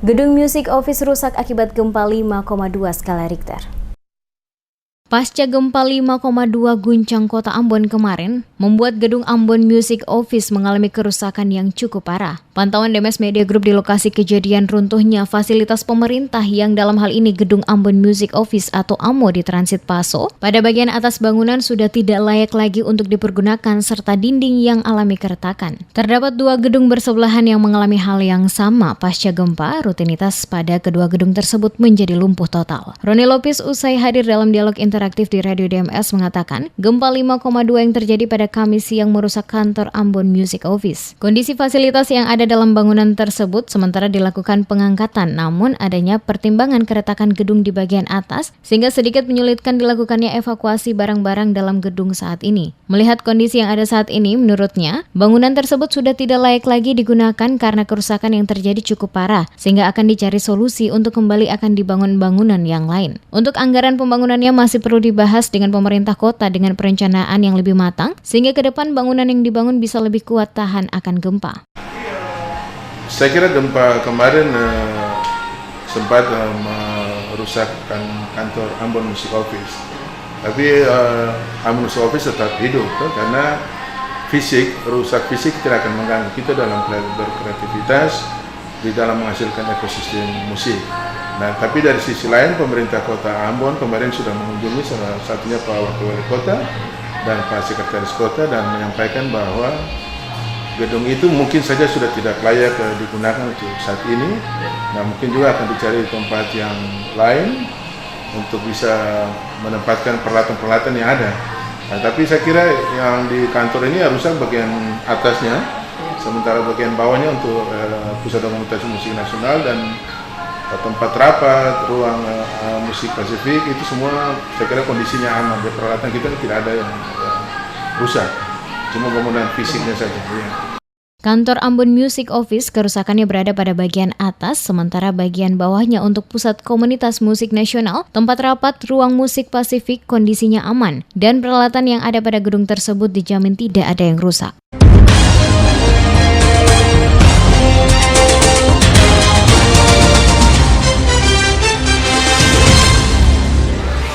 Gedung Music Office rusak akibat gempa 5,2 skala Richter. Pasca gempa 5,2 guncang kota Ambon kemarin, membuat gedung Ambon Music Office mengalami kerusakan yang cukup parah. Pantauan DMS Media Group di lokasi kejadian runtuhnya fasilitas pemerintah yang dalam hal ini gedung Ambon Music Office atau AMO di Transit Paso, pada bagian atas bangunan sudah tidak layak lagi untuk dipergunakan serta dinding yang alami keretakan. Terdapat dua gedung bersebelahan yang mengalami hal yang sama pasca gempa, rutinitas pada kedua gedung tersebut menjadi lumpuh total. Roni Lopez usai hadir dalam dialog interaktif di Radio DMS mengatakan, gempa 5,2 yang terjadi pada Kamis siang merusak kantor Ambon Music Office. Kondisi fasilitas yang ada dalam bangunan tersebut sementara dilakukan pengangkatan, namun adanya pertimbangan keretakan gedung di bagian atas sehingga sedikit menyulitkan dilakukannya evakuasi barang-barang dalam gedung saat ini. Melihat kondisi yang ada saat ini, menurutnya, bangunan tersebut sudah tidak layak lagi digunakan karena kerusakan yang terjadi cukup parah, sehingga akan dicari solusi untuk kembali akan dibangun bangunan yang lain. Untuk anggaran pembangunannya masih perlu dibahas dengan pemerintah kota dengan perencanaan yang lebih matang, sehingga ke depan bangunan yang dibangun bisa lebih kuat tahan akan gempa. Saya kira gempa kemarin sempat merusakkan kantor Ambon Music Office. Tapi Ambon Music Office tetap hidup karena rusak fisik tidak akan mengganggu kita dalam berkreativitas di dalam menghasilkan ekosistem musik. Nah, tapi dari sisi lain pemerintah kota Ambon kemarin sudah mengunjungi salah satunya Pak Wakil Wali Kota dan Pak Sekretaris Kota dan menyampaikan bahwa gedung itu mungkin saja sudah tidak layak digunakan untuk saat ini. Nah, mungkin juga akan dicari tempat yang lain untuk bisa menempatkan peralatan-peralatan yang ada. Nah, tapi saya kira yang di kantor ini rusak bagian atasnya, sementara bagian bawahnya untuk pusat dokumentasi musik nasional dan tempat rapat, ruang musik Pasifik itu semua saya kira kondisinya aman. Di peralatan kita tidak ada yang rusak, cuma bangunan fisiknya saja. Ya. Kantor Ambon Music Office kerusakannya berada pada bagian atas, sementara bagian bawahnya untuk pusat komunitas musik nasional, tempat rapat, ruang musik Pasifik kondisinya aman, dan peralatan yang ada pada gedung tersebut dijamin tidak ada yang rusak.